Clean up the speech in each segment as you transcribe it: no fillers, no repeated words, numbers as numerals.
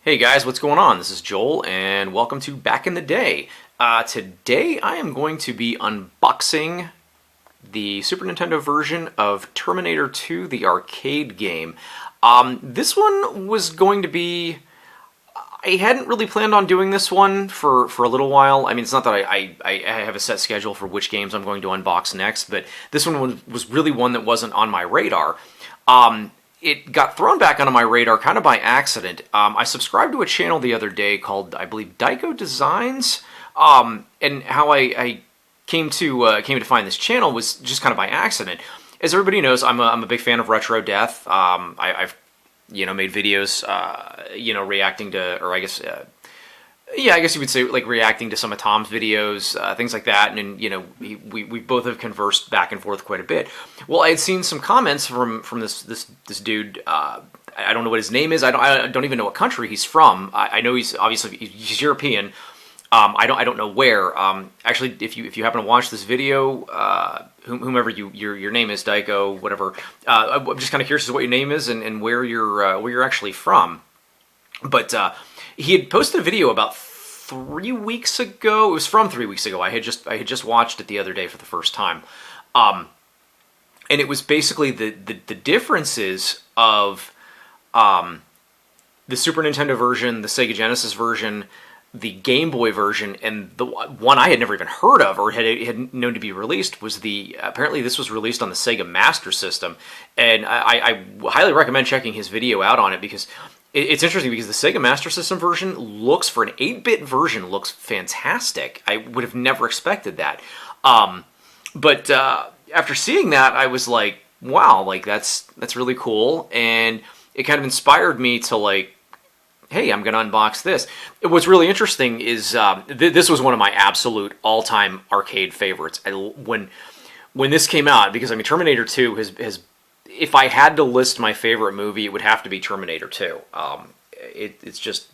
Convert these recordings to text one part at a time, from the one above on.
Hey guys, what's going on? This is Joel, and welcome to Back in the Day. Today I am going to be unboxing the Super Nintendo version of Terminator 2, the arcade game. This one was going to be... I hadn't really planned on doing this one for a little while. I mean, it's not that I have a set schedule for which games I'm going to unbox next, but this one was really one that wasn't on my radar. It got thrown back onto my radar kind of by accident. I subscribed to a channel the other day called, I believe, Daiko Designs, and how I came to find this channel was just kind of by accident. As everybody knows, I'm a big fan of retro death. I've made videos reacting to, or I guess you would say, like, reacting to some of Tom's videos, things like that, and we both have conversed back and forth quite a bit. Well, I had seen some comments from this dude. I don't know what his name is. I don't even know what country he's from. I know he's European. I don't know where. Actually, if you happen to watch this video, whomever your name is, Daiko, whatever. I'm just kind of curious as to what your name is and where you're actually from. But he had posted a video about 3 weeks ago. It was from 3 weeks ago. I had just watched it the other day for the first time, and it was basically the differences of the Super Nintendo version, the Sega Genesis version, the Game Boy version, and the one I had never even heard of or had known to be released was apparently this was released on the Sega Master System, and I highly recommend checking his video out on it because it's interesting because the Sega Master System version looks, for an 8-bit version, looks fantastic. I would have never expected that. But after seeing that, I was like, wow, like that's really cool, and it kind of inspired me to, like, hey, I'm going to unbox this. What's really interesting is this was one of my absolute all-time arcade favorites. When this came out, because I mean, Terminator 2 has if I had to list my favorite movie, it would have to be Terminator 2. It's just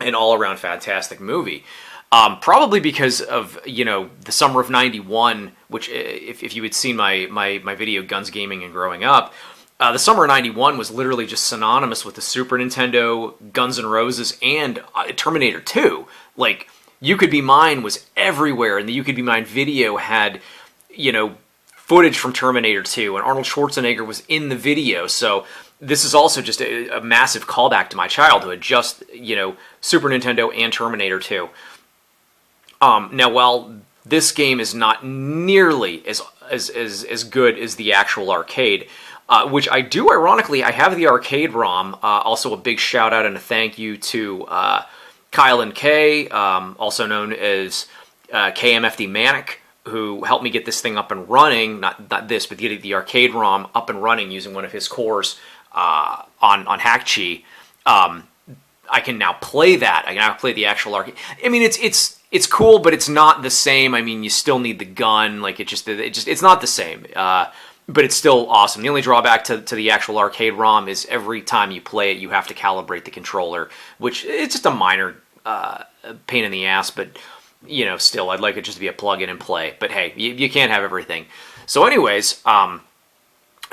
an all-around fantastic movie. Probably because of, the summer of '91, which if you had seen my video Guns, Gaming, and Growing Up, the summer of '91 was literally just synonymous with the Super Nintendo, Guns N' Roses, and Terminator 2. Like, You Could Be Mine was everywhere, and the You Could Be Mine video had, footage from Terminator 2, and Arnold Schwarzenegger was in the video, so this is also just a massive callback to my childhood, just, Super Nintendo and Terminator 2. Now, while this game is not nearly as good as the actual arcade, which I do, ironically, I have the arcade ROM. Also a big shout out and a thank you to Kyle and Kay, also known as KMFD Manic, who helped me get this thing up and running, not this, but the arcade ROM up and running using one of his cores on Hackchi. I can now play that. I can now play the actual arcade. I mean, it's cool, but it's not the same. I mean, you still need the gun. Like, it's not the same. But it's still awesome. The only drawback to the actual arcade ROM is every time you play it, you have to calibrate the controller, which it's just a minor pain in the ass, but still, I'd like it just to be a plug-in and play. But hey, you can't have everything. So anyways,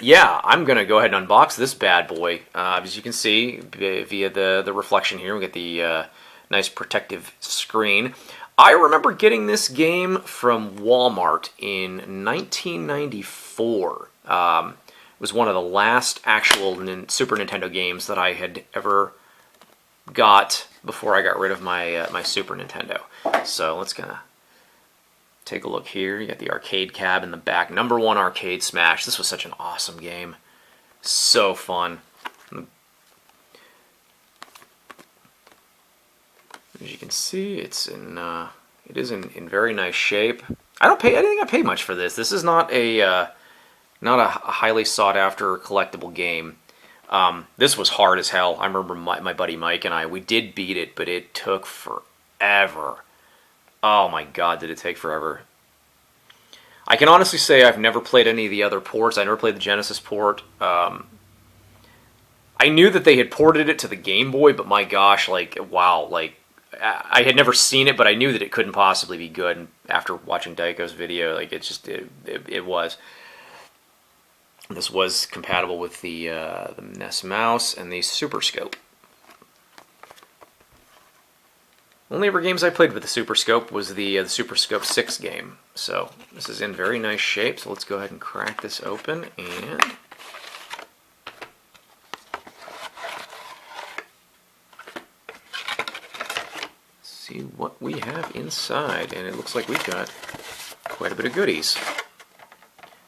yeah, I'm going to go ahead and unbox this bad boy. As you can see, via the reflection here, we get the nice protective screen. I remember getting this game from Walmart in 1994. It was one of the last actual Super Nintendo games that I had ever got before I got rid of my my Super Nintendo. So let's gonna take a look here. You got the arcade cab in the back. #1 arcade smash. This was such an awesome game. So fun. As you can see, it is in very nice shape. I think I pay much for this. This is not a highly sought after collectible game. This was hard as hell. I remember my buddy Mike and we did beat it, but it took forever. Oh my god, did it take forever. I can honestly say I've never played any of the other ports. I never played the Genesis port. I knew that they had ported it to the Game Boy, but my gosh, like, wow, like, I had never seen it, but I knew that it couldn't possibly be good. And after watching Daiko's video, like, it was. This was compatible with the NES mouse and the Super Scope. Only ever games I played with the Super Scope was the Super Scope 6 game. So this is in very nice shape. So let's go ahead and crack this open and see what we have inside. And it looks like we've got quite a bit of goodies.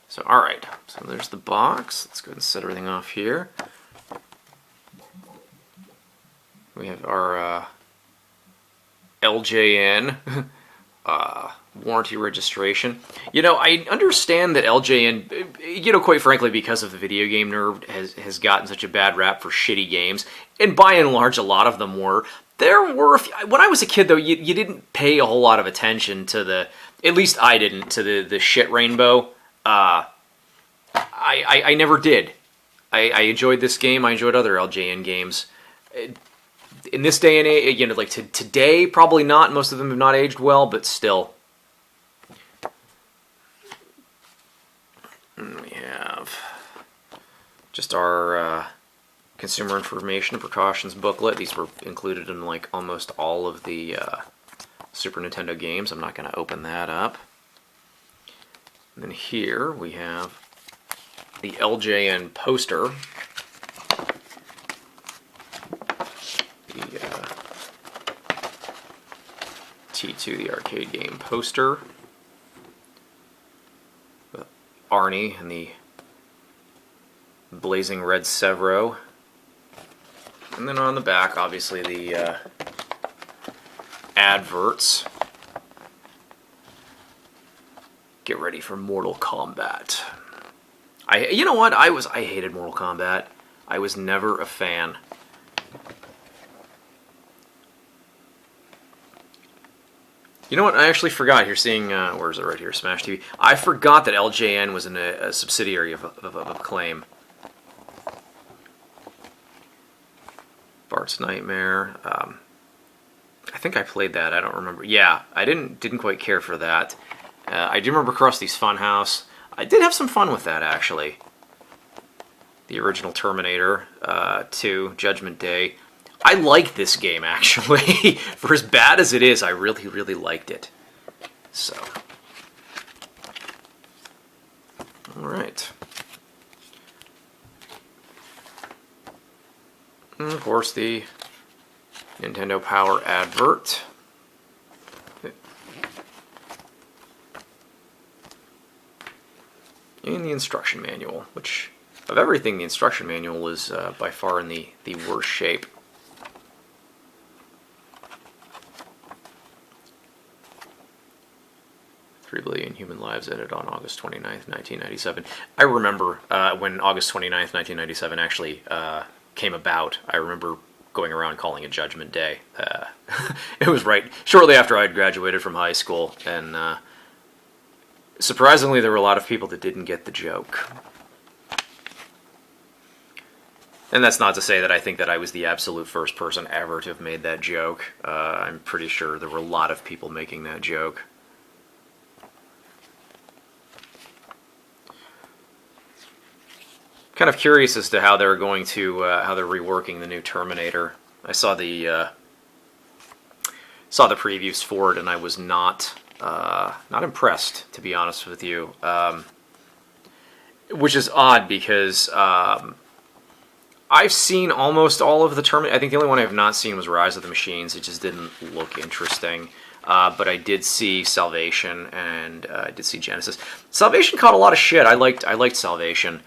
So alright, so there's the box. Let's go ahead and set everything off here. We have our LJN warranty registration. You know, I understand that LJN, you know, quite frankly, because of the video game nerd, has gotten such a bad rap for shitty games, and by and large, a lot of them were. There were a few, when I was a kid, though, you didn't pay a whole lot of attention to the, at least I didn't, to the shit rainbow. I never did. I enjoyed this game. I enjoyed other LJN games. In this day and age, you know, like today, probably not. Most of them have not aged well, but still. And we have just our consumer information and precautions booklet. These were included in like almost all of the Super Nintendo games. I'm not going to open that up. And then here we have the LJN poster. T2, the arcade game poster, with Arnie and the blazing red Severo, and then on the back, obviously, the adverts. Get ready for Mortal Kombat. You know what? I hated Mortal Kombat. I was never a fan. You know what? I actually forgot. You're seeing, where is it right here? Smash TV. I forgot that LJN was a subsidiary of Acclaim. Bart's Nightmare. I think I played that. I don't remember. Yeah, I didn't quite care for that. I do remember Krusty's Funhouse. I did have some fun with that, actually. The original Terminator 2, Judgment Day. I like this game, actually. For as bad as it is, I really, really liked it. So. Alright. And of course, the Nintendo Power advert. And the instruction manual, which, of everything, the instruction manual is by far in the worst shape. 3 billion human lives ended on August 29th, 1997. I remember when August 29th, 1997 actually came about. I remember going around calling it Judgment Day. It was right shortly after I had graduated from high school, and surprisingly there were a lot of people that didn't get the joke. And that's not to say that I think that I was the absolute first person ever to have made that joke. I'm pretty sure there were a lot of people making that joke. Kind of curious as to how they're going to how they're reworking the new Terminator. I saw the previews for it, and I was not impressed, to be honest with you. Which is odd because I've seen almost all of the Terminator. I think the only one I have not seen was Rise of the Machines. It just didn't look interesting. But I did see Salvation, and I did see Genesis. Salvation caught a lot of shit. I liked Salvation.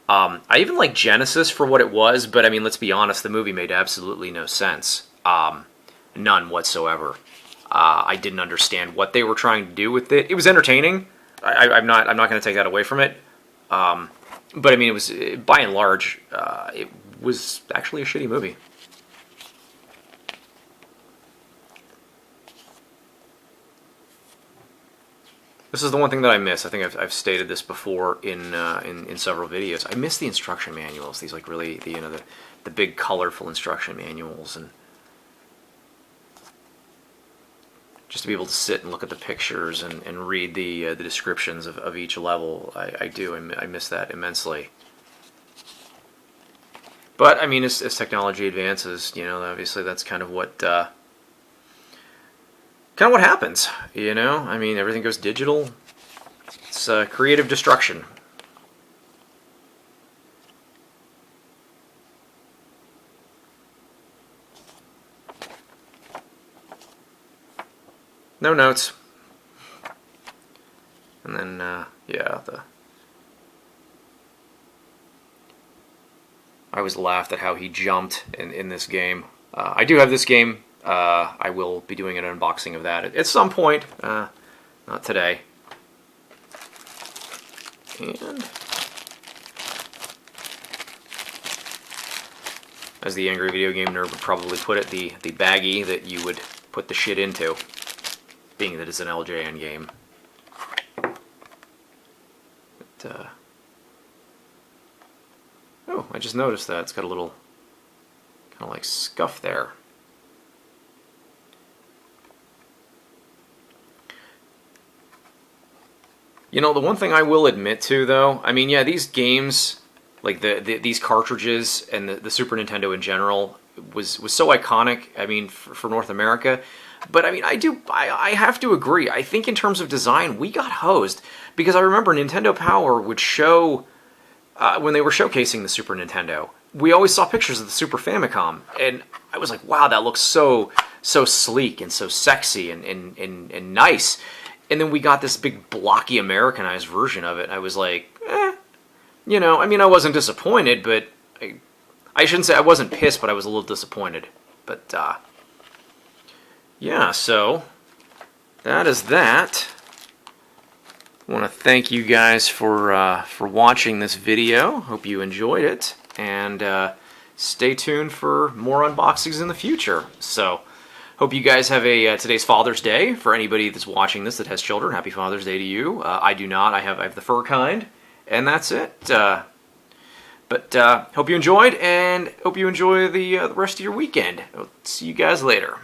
I even liked Genesis for what it was, but I mean, let's be honest, the movie made absolutely no sense. None whatsoever. I didn't understand what they were trying to do with it. It was entertaining. I'm not going to take that away from it. But I mean, it was, by and large, it was actually a shitty movie. This is the one thing that I miss. I think I've stated this before in several videos. I miss the instruction manuals. These like really the big colorful instruction manuals, and just to be able to sit and look at the pictures and read the descriptions of each level. I miss that immensely. But I mean, as technology advances, you know, obviously that's kind of what kind of what happens, you know? I mean, everything goes digital. It's creative destruction. No notes. And then, yeah, I always laughed at how he jumped in this game. I do have this game. I will be doing an unboxing of that at some point. Not today. And as the angry video game nerd would probably put it, the baggie that you would put the shit into, being that it's an LJN game. But, oh, I just noticed that. It's got a little kind of like scuff there. You know, the one thing I will admit to, though, I mean, yeah, these games, like these cartridges and the Super Nintendo in general, was so iconic, I mean, for North America. But, I mean, I have to agree. I think in terms of design, we got hosed. Because I remember Nintendo Power would show, when they were showcasing the Super Nintendo, we always saw pictures of the Super Famicom. And I was like, wow, that looks so sleek and so sexy and nice. And then we got this big blocky Americanized version of it. I was like, you know, I mean, I wasn't disappointed, but I shouldn't say I wasn't pissed, but I was a little disappointed. But, yeah, so that is that. I want to thank you guys for watching this video. Hope you enjoyed it, and stay tuned for more unboxings in the future. So, hope you guys have a today's Father's Day. For anybody that's watching this that has children, happy Father's Day to you. I do not. I have the fur kind, and that's it. But hope you enjoyed, and hope you enjoy the rest of your weekend. I'll see you guys later.